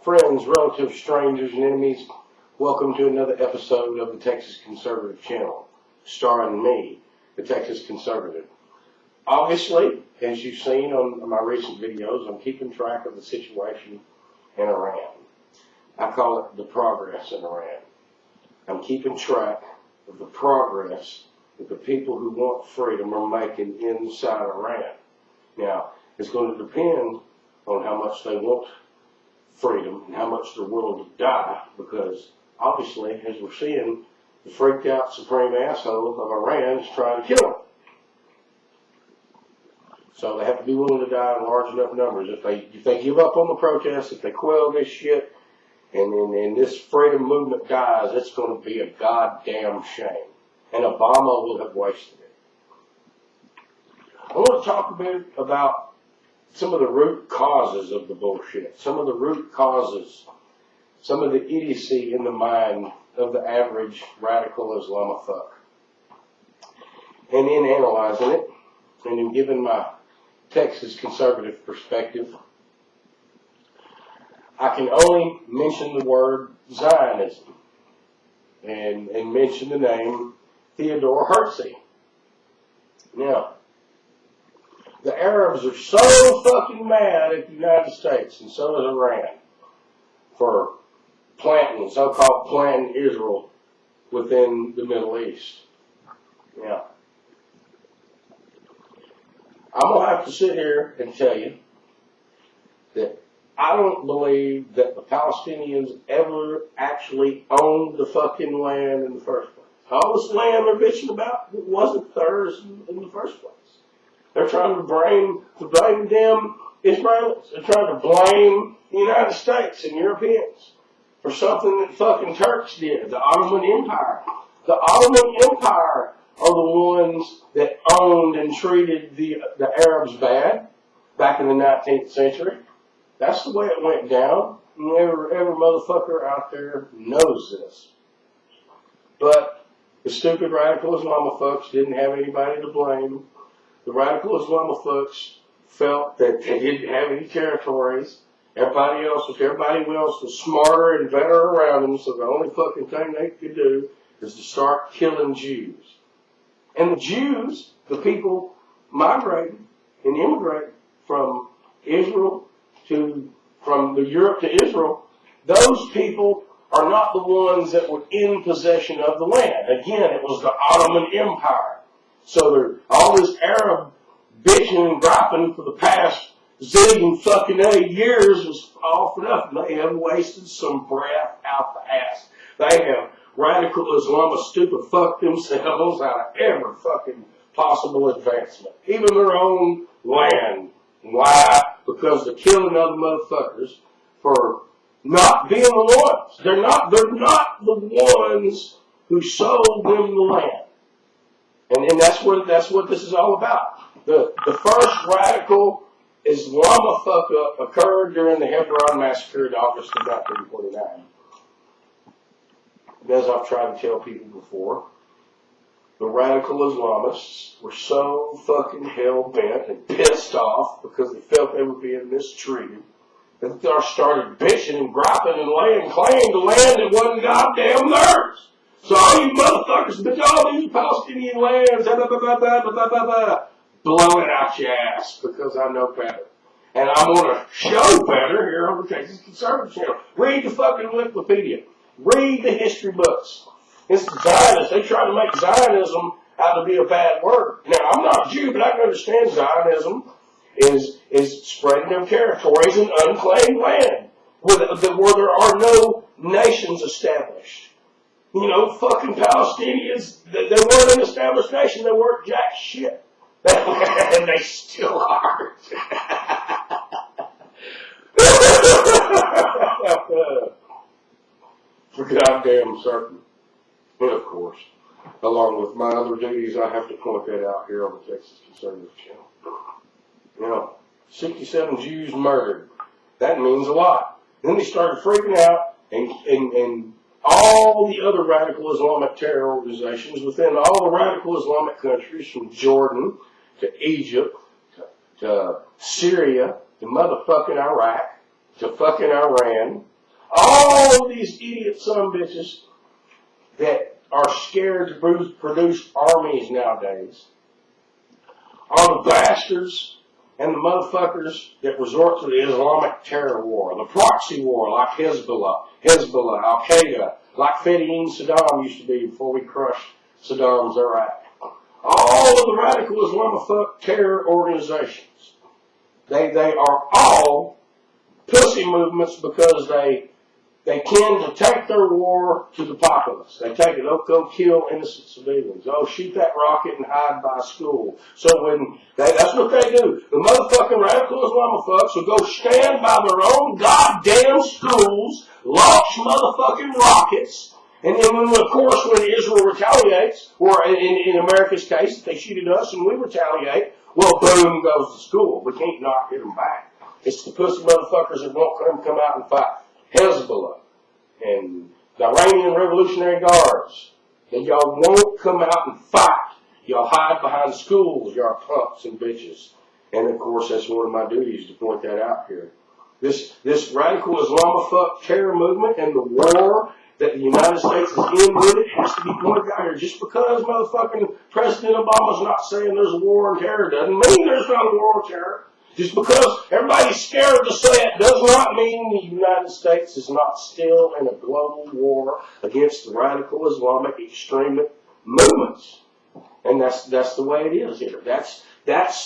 friends, relatives, strangers, and enemies, welcome to another episode of the Texas Conservative channel, starring me, the Texas Conservative. Obviously, as you've seen on my recent videos, I'm keeping track of the situation in Iran. I call it the progress in Iran. I'm keeping track of the progress that the people who want freedom are making inside Iran. Now, it's going to depend on how much they want freedom and how much they're willing to die, because obviously, as we're seeing, the freaked out supreme asshole of Iran is trying to kill them. So they have to be willing to die in large enough numbers. If they give up on the protests, if they quell this shit, and this freedom movement dies, it's going to be a goddamn shame. And Obama will have wasted it. I want to talk a bit about some of the root causes of the bullshit, some of the root causes, some of the idiocy in the mind of the average radical Islamophile. And in analyzing it, and in giving my Texas conservative perspective, I can only mention the word Zionism and mention the name Theodore Herzl. Now, the Arabs are so fucking mad at the United States, and so is Iran, for so-called planting Israel within the Middle East. Now, I'm going to have to sit here and tell you that I don't believe that the Palestinians ever actually owned the fucking land in the first place. All this land they're bitching about wasn't theirs in the first place. They're trying to blame them Israelis. They're trying to blame the United States and Europeans for something that fucking Turks did, the Ottoman Empire. The Ottoman Empire are the ones that owned and treated the Arabs bad back in the 19th century. That's the way it went down. And every motherfucker out there knows this. But the stupid radical Islamophobes didn't have anybody to blame. The radical Islamophobes felt that they didn't have any territories. Everybody else was smarter and better around them, so the only fucking thing they could do is to start killing Jews. And the Jews, the people migrating and immigrating from Europe to Israel, those people are not the ones that were in possession of the land. Again, it was the Ottoman Empire. So all this Arab bitching and griping for the past zillion fucking 8 years was all for nothing. They have wasted some breath out the ass. They have radical Islamist stupid fucked themselves out of every fucking possible advancement. Even their own land. Why? Because they're killing other motherfuckers for not being the ones. They're not the ones who sold them the land. And that's what this is all about. The first radical Islamophobia occurred during the Hebron massacre in August of 1949. As I've tried to tell people before, the radical Islamists were so fucking hell-bent and pissed off because they felt they were being mistreated that they started bitching and griping and claiming the land that wasn't goddamn theirs. So all you motherfuckers, bitch, all these Palestinian lands, blow it out your ass, because I know better. And I'm going to show better here on the Texas Conservative channel. Read the fucking Wikipedia. Read the history books. It's the Zionists. They try to make Zionism out to be a bad word. Now, I'm not a Jew, but I can understand Zionism is spreading their territories in unclaimed land where there are no nations established. You know, fucking Palestinians, they weren't an established nation. They weren't jack shit. And they still aren't. For goddamn certain. But of course, along with my other duties, I have to point that out here on the Texas Conservative channel. You know, 67 Jews murdered. That means a lot. Then they started freaking out, and all the other radical Islamic terror organizations within all the radical Islamic countries, from Jordan to Egypt to Syria to motherfucking Iraq to fucking Iran All of these idiot son bitches that are scared to produce armies nowadays are the bastards and the motherfuckers that resort to the Islamic terror war, the proxy war like Hezbollah, Al-Qaeda, like Fedayeen Saddam used to be before we crushed Saddam's Iraq. All of the radical Islamophobic terror organizations, they are all pussy movements because they tend to take their war to the populace. They take it, oh, go kill innocent civilians. Oh, shoot that rocket and hide by school. So that's what they do. The motherfucking radical Islamophobes will go stand by their own goddamn schools, launch motherfucking rockets, and then of course, when Israel retaliates, or in America's case, if they shoot at us and we retaliate, well, boom goes the school. We can't not hit them back. It's the pussy motherfuckers that won't come out and fight. Hezbollah and the Iranian Revolutionary Guards, and y'all won't come out and fight. Y'all hide behind schools, y'all punks and bitches. And of course, that's one of my duties to point that out here. This radical Islamophobic terror movement and the war that the United States is in with it has to be pointed out here. Just because motherfucking President Obama's not saying there's a war on terror doesn't mean there's not a war on terror. Just because everybody's scared to say it does not mean the United States is not still in a global war against the radical Islamic extremist movements. And that's the way it is here. That's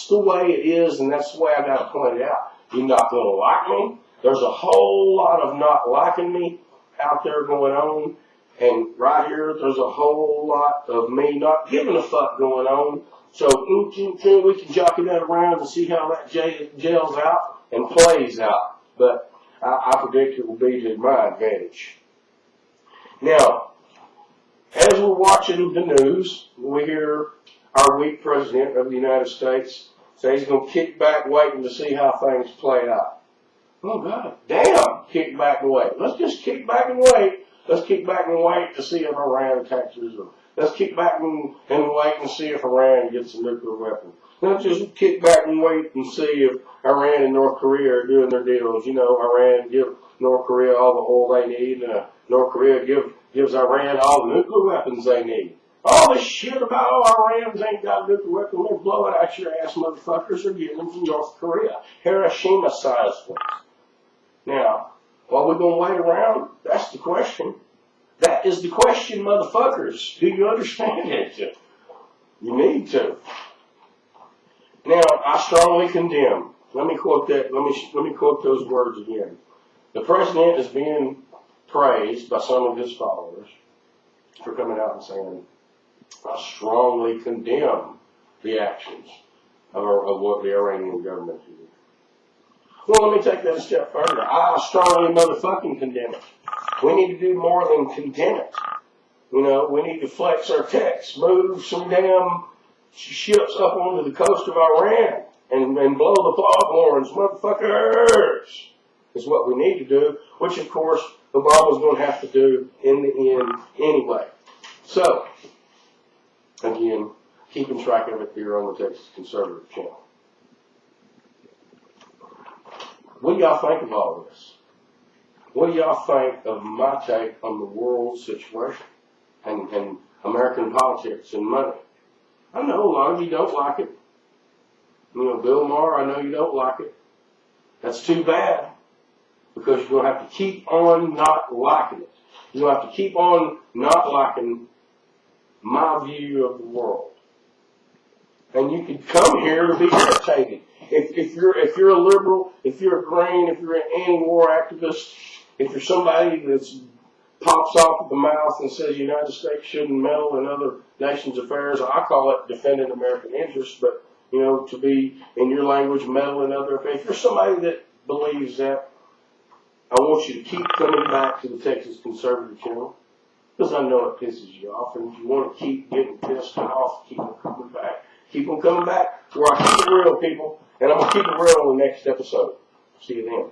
the way it is, and that's the way I got to point it out. You're not going to like me. There's a whole lot of not liking me out there going on. And right here, there's a whole lot of me not giving a fuck going on. So we can jockey that around and see how that gels out and plays out. But I predict it will be to my advantage. Now, as we're watching the news, we hear our weak president of the United States say he's going to kick back waiting to see how things play out. Oh, God, damn, kick back and wait. Let's just kick back and wait. Let's kick back and wait to see if Iran attacks Israel. Let's kick back and wait and see if Iran gets a nuclear weapon. Let's just kick back and wait and see if Iran and North Korea are doing their deals. You know, Iran give North Korea all the oil they need, and North Korea gives Iran all the nuclear weapons they need. All this shit about, Iran's ain't got a nuclear weapon. They're blowing out your ass motherfuckers are getting them from North Korea. Hiroshima-sized ones. Now, are we going to wait around? That's the question. That is the question, motherfuckers. Do you understand it? You need to. Now, I strongly condemn. Let me quote that. Let me quote those words again. The president is being praised by some of his followers for coming out and saying, I strongly condemn the actions of what the Iranian government did. Well, let me take that a step further. I strongly motherfucking condemn it. We need to do more than condemn it. You know, we need to flex our techs, move some damn ships up onto the coast of Iran and blow the foghorns, motherfuckers, is what we need to do, which of course Obama's going to have to do in the end anyway. So, again, keeping track of it here on the Texas Conservative channel. What do y'all think of all this? What do y'all think of my take on the world situation and American politics and money? I know a lot of you don't like it. You know, Bill Maher, I know you don't like it. That's too bad, because you're going to have to keep on not liking it. You're going to have to keep on not liking my view of the world. And you can come here to be irritated. If you're a liberal, if you're a green, if you're an anti-war activist, if you're somebody that pops off at the mouth and says the United States shouldn't meddle in other nations' affairs, I call it defending American interests, but, you know, to be, in your language, meddle in other affairs. If you're somebody that believes that, I want you to keep coming back to the Texas Conservative channel, because I know it pisses you off, and if you want to keep getting pissed off, keep on coming back. Keep on coming back, where I keep it real, people. And I'm going to keep it real on the next episode. See you then.